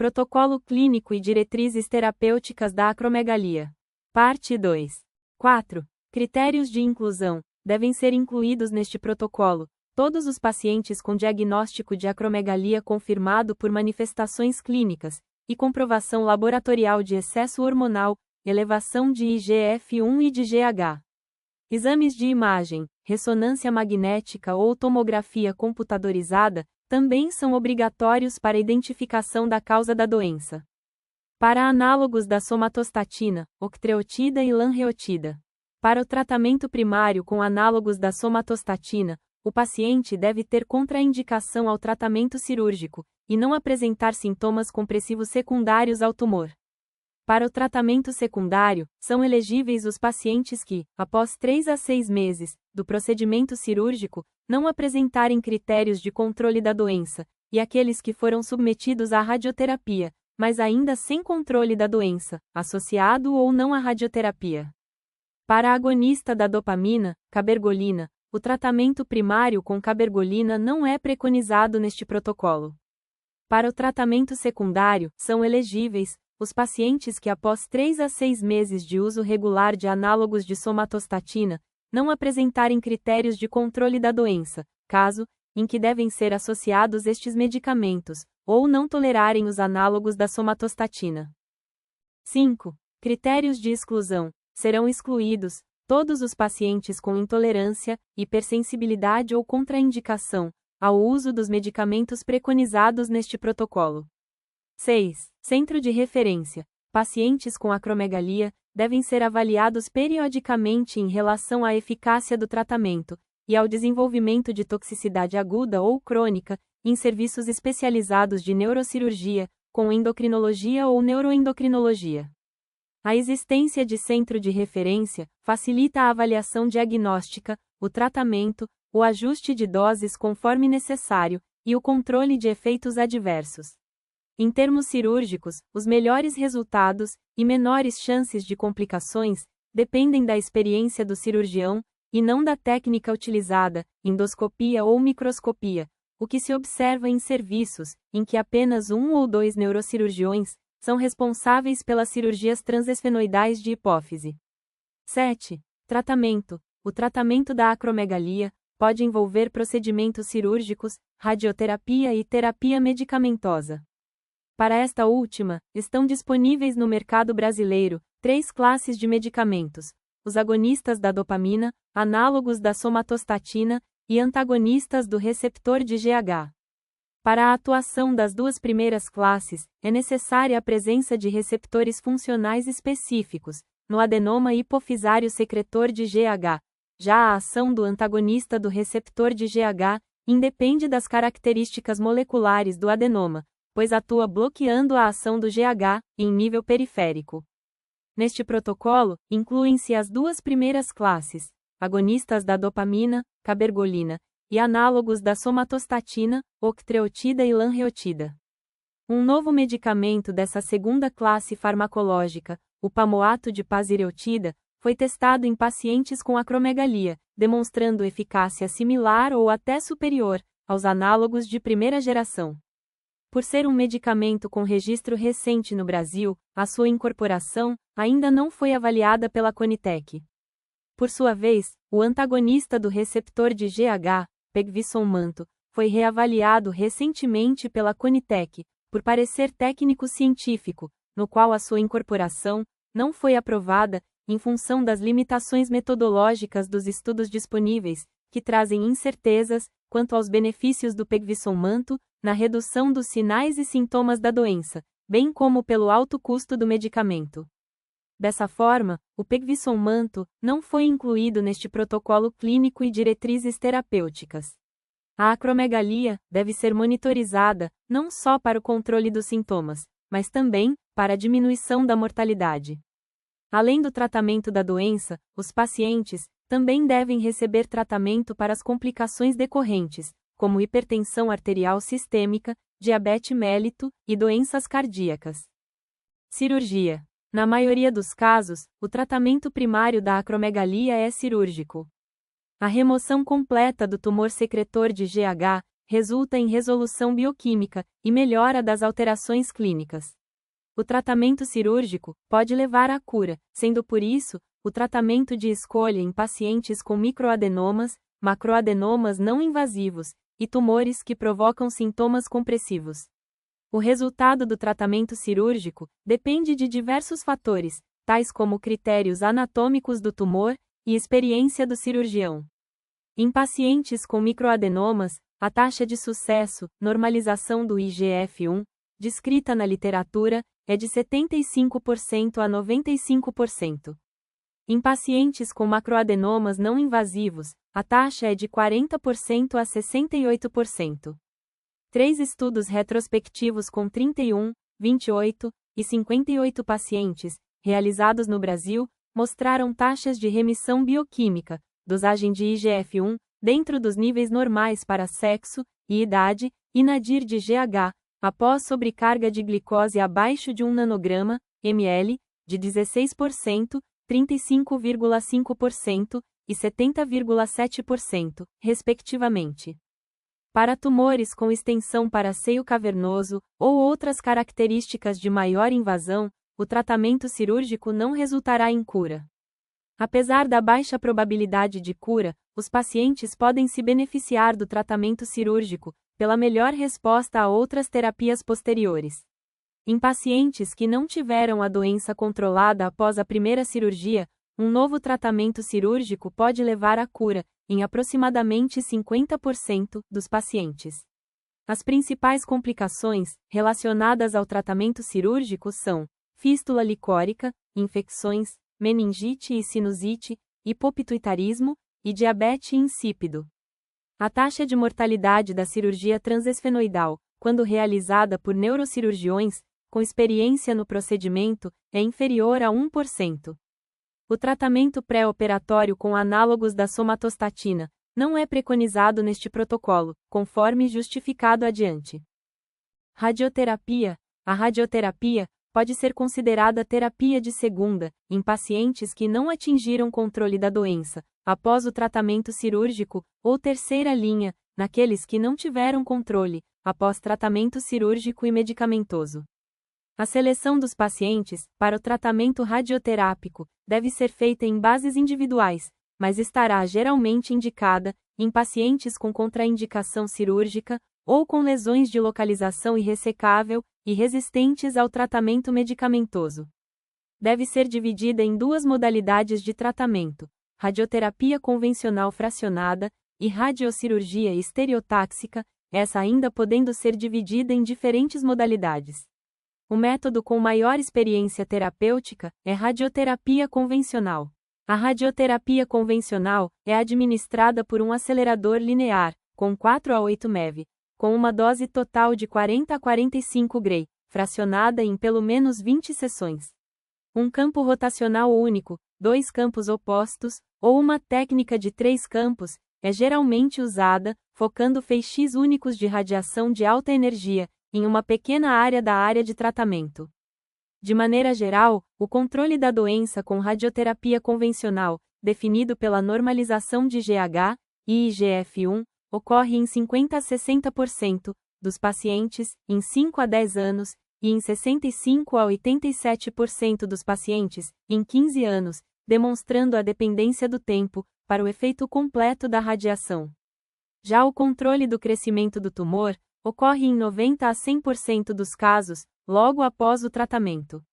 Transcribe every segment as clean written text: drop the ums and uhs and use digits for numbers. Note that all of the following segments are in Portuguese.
Protocolo clínico e diretrizes terapêuticas da acromegalia. Parte 2. 4. Critérios de inclusão. Devem ser incluídos neste protocolo todos os pacientes com diagnóstico de acromegalia confirmado por manifestações clínicas e comprovação laboratorial de excesso hormonal, elevação de IGF-1 e de GH. Exames de imagem, ressonância magnética ou tomografia computadorizada também são obrigatórios para a identificação da causa da doença. Para análogos da somatostatina, octreotida e lanreotida. Para o tratamento primário com análogos da somatostatina, o paciente deve ter contraindicação ao tratamento cirúrgico e não apresentar sintomas compressivos secundários ao tumor. Para o tratamento secundário, são elegíveis os pacientes que, após 3 a 6 meses do procedimento cirúrgico, não apresentarem critérios de controle da doença, e aqueles que foram submetidos à radioterapia, mas ainda sem controle da doença, associado ou não à radioterapia. Para a agonista da dopamina, cabergolina, o tratamento primário com cabergolina não é preconizado neste protocolo. Para o tratamento secundário, são elegíveis os pacientes que após 3 a 6 meses de uso regular de análogos de somatostatina, não apresentarem critérios de controle da doença, caso em que devem ser associados estes medicamentos, ou não tolerarem os análogos da somatostatina. 5. Critérios de exclusão. Serão excluídos todos os pacientes com intolerância, hipersensibilidade ou contraindicação ao uso dos medicamentos preconizados neste protocolo. 6. Centro de referência. Pacientes com acromegalia devem ser avaliados periodicamente em relação à eficácia do tratamento e ao desenvolvimento de toxicidade aguda ou crônica em serviços especializados de neurocirurgia, com endocrinologia ou neuroendocrinologia. A existência de centro de referência facilita a avaliação diagnóstica, o tratamento, o ajuste de doses conforme necessário e o controle de efeitos adversos. Em termos cirúrgicos, os melhores resultados e menores chances de complicações dependem da experiência do cirurgião e não da técnica utilizada, endoscopia ou microscopia, o que se observa em serviços em que apenas 1 ou 2 neurocirurgiões são responsáveis pelas cirurgias transesfenoidais de hipófise. 7. Tratamento. O tratamento da acromegalia pode envolver procedimentos cirúrgicos, radioterapia e terapia medicamentosa. Para esta última, estão disponíveis no mercado brasileiro 3 classes de medicamentos: os agonistas da dopamina, análogos da somatostatina e antagonistas do receptor de GH. Para a atuação das 2 primeiras classes, é necessária a presença de receptores funcionais específicos, no adenoma hipofisário secretor de GH. Já a ação do antagonista do receptor de GH independe das características moleculares do adenoma, pois atua bloqueando a ação do GH em nível periférico. Neste protocolo, incluem-se as 2 primeiras classes, agonistas da dopamina, cabergolina, e análogos da somatostatina, octreotida e lanreotida. Um novo medicamento dessa segunda classe farmacológica, o pamoato de pasireotida, foi testado em pacientes com acromegalia, demonstrando eficácia similar ou até superior aos análogos de primeira geração. Por ser um medicamento com registro recente no Brasil, a sua incorporação ainda não foi avaliada pela Conitec. Por sua vez, o antagonista do receptor de GH, pegvisommanto, foi reavaliado recentemente pela Conitec, por parecer técnico-científico, no qual a sua incorporação não foi aprovada, em função das limitações metodológicas dos estudos disponíveis, que trazem incertezas quanto aos benefícios do pegvisommanto na redução dos sinais e sintomas da doença, bem como pelo alto custo do medicamento. Dessa forma, o pegvisommanto não foi incluído neste protocolo clínico e diretrizes terapêuticas. A acromegalia deve ser monitorizada, não só para o controle dos sintomas, mas também para a diminuição da mortalidade. Além do tratamento da doença, os pacientes também devem receber tratamento para as complicações decorrentes, como hipertensão arterial sistêmica, diabetes mellito e doenças cardíacas. Cirurgia. Na maioria dos casos, o tratamento primário da acromegalia é cirúrgico. A remoção completa do tumor secretor de GH resulta em resolução bioquímica e melhora das alterações clínicas. O tratamento cirúrgico pode levar à cura, sendo por isso, o tratamento de escolha em pacientes com microadenomas, macroadenomas não invasivos e tumores que provocam sintomas compressivos. O resultado do tratamento cirúrgico depende de diversos fatores, tais como critérios anatômicos do tumor e experiência do cirurgião. Em pacientes com microadenomas, a taxa de sucesso, normalização do IGF-1, descrita na literatura, é de 75% a 95%. Em pacientes com macroadenomas não invasivos, a taxa é de 40% a 68%. 3 estudos retrospectivos com 31, 28 e 58 pacientes, realizados no Brasil, mostraram taxas de remissão bioquímica, dosagem de IGF-1, dentro dos níveis normais para sexo e idade, e nadir de GH, após sobrecarga de glicose abaixo de 1 nanograma, ml, de 16%, 35,5% e 70,7%, respectivamente. Para tumores com extensão para seio cavernoso, ou outras características de maior invasão, o tratamento cirúrgico não resultará em cura. Apesar da baixa probabilidade de cura, os pacientes podem se beneficiar do tratamento cirúrgico, pela melhor resposta a outras terapias posteriores. Em pacientes que não tiveram a doença controlada após a primeira cirurgia, um novo tratamento cirúrgico pode levar à cura, em aproximadamente 50% dos pacientes. As principais complicações relacionadas ao tratamento cirúrgico são fístula licórica, infecções, meningite e sinusite, hipopituitarismo e diabetes insípido. A taxa de mortalidade da cirurgia transesfenoidal, quando realizada por neurocirurgiões, com experiência no procedimento, é inferior a 1%. O tratamento pré-operatório com análogos da somatostatina não é preconizado neste protocolo, conforme justificado adiante. Radioterapia. A radioterapia pode ser considerada terapia de segunda, em pacientes que não atingiram controle da doença, após o tratamento cirúrgico, ou terceira linha, naqueles que não tiveram controle, após tratamento cirúrgico e medicamentoso. A seleção dos pacientes, para o tratamento radioterápico, deve ser feita em bases individuais, mas estará geralmente indicada, em pacientes com contraindicação cirúrgica, ou com lesões de localização irressecável, e resistentes ao tratamento medicamentoso. Deve ser dividida em 2 modalidades de tratamento: radioterapia convencional fracionada, e radiocirurgia estereotáxica, essa ainda podendo ser dividida em diferentes modalidades. O método com maior experiência terapêutica é radioterapia convencional. A radioterapia convencional é administrada por um acelerador linear, com 4 a 8 MeV, com uma dose total de 40 a 45 Gray, fracionada em pelo menos 20 sessões. Um campo rotacional único, 2 campos opostos, ou uma técnica de 3 campos, é geralmente usada, focando feixes únicos de radiação de alta energia, em uma pequena área da área de tratamento. De maneira geral, o controle da doença com radioterapia convencional, definido pela normalização de GH e IGF-1, ocorre em 50 a 60% dos pacientes, em 5 a 10 anos, e em 65 a 87% dos pacientes, em 15 anos, demonstrando a dependência do tempo, para o efeito completo da radiação. Já o controle do crescimento do tumor, ocorre em 90 a 100% dos casos, logo após o tratamento.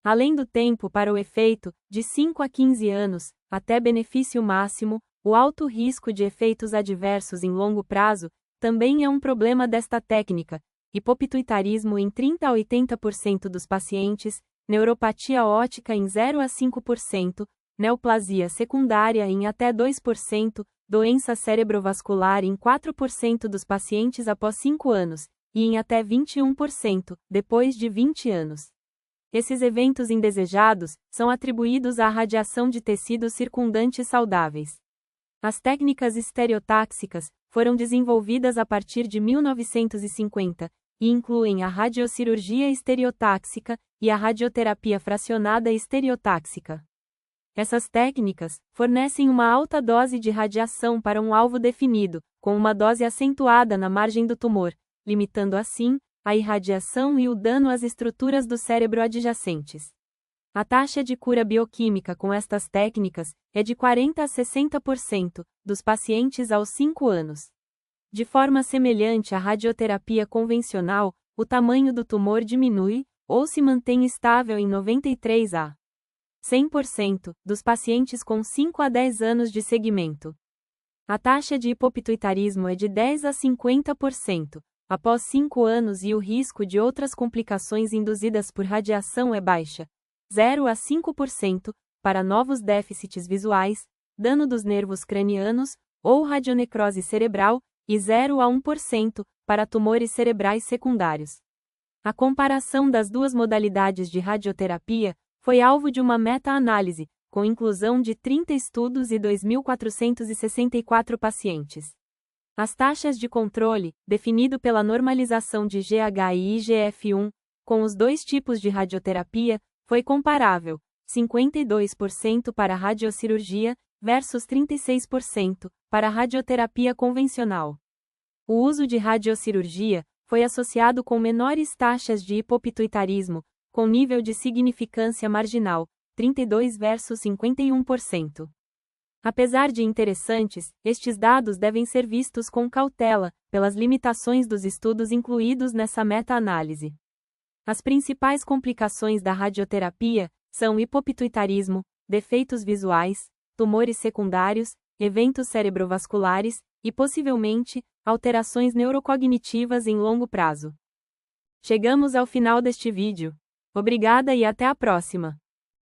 Além do tempo para o efeito, de 5 a 15 anos, até benefício máximo, o alto risco de efeitos adversos em longo prazo, também é um problema desta técnica: hipopituitarismo em 30 a 80% dos pacientes, neuropatia óptica em 0 a 5%, neoplasia secundária em até 2%, doença cerebrovascular em 4% dos pacientes após 5 anos, e em até 21%, depois de 20 anos. Esses eventos indesejados são atribuídos à radiação de tecidos circundantes saudáveis. As técnicas estereotáxicas foram desenvolvidas a partir de 1950, e incluem a radiocirurgia estereotáxica e a radioterapia fracionada estereotáxica. Essas técnicas fornecem uma alta dose de radiação para um alvo definido, com uma dose acentuada na margem do tumor, limitando assim a irradiação e o dano às estruturas do cérebro adjacentes. A taxa de cura bioquímica com estas técnicas é de 40 a 60% dos pacientes aos 5 anos. De forma semelhante à radioterapia convencional, o tamanho do tumor diminui, ou se mantém estável em 93 a 100% dos pacientes com 5 a 10 anos de segmento. A taxa de hipopituitarismo é de 10 a 50% após 5 anos e o risco de outras complicações induzidas por radiação é baixa, 0 a 5% para novos déficits visuais, dano dos nervos cranianos ou radionecrose cerebral, e 0 a 1% para tumores cerebrais secundários. A comparação das duas modalidades de radioterapia foi alvo de uma meta-análise, com inclusão de 30 estudos e 2.464 pacientes. As taxas de controle, definido pela normalização de GH e IGF-1, com os dois tipos de radioterapia, foi comparável, 52% para radiocirurgia, versus 36% para radioterapia convencional. O uso de radiocirurgia foi associado com menores taxas de hipopituitarismo, com nível de significância marginal, 32 versus 51%. Apesar de interessantes, estes dados devem ser vistos com cautela, pelas limitações dos estudos incluídos nessa meta-análise. As principais complicações da radioterapia são hipopituitarismo, defeitos visuais, tumores secundários, eventos cerebrovasculares e, possivelmente, alterações neurocognitivas em longo prazo. Chegamos ao final deste vídeo. Obrigada e até a próxima!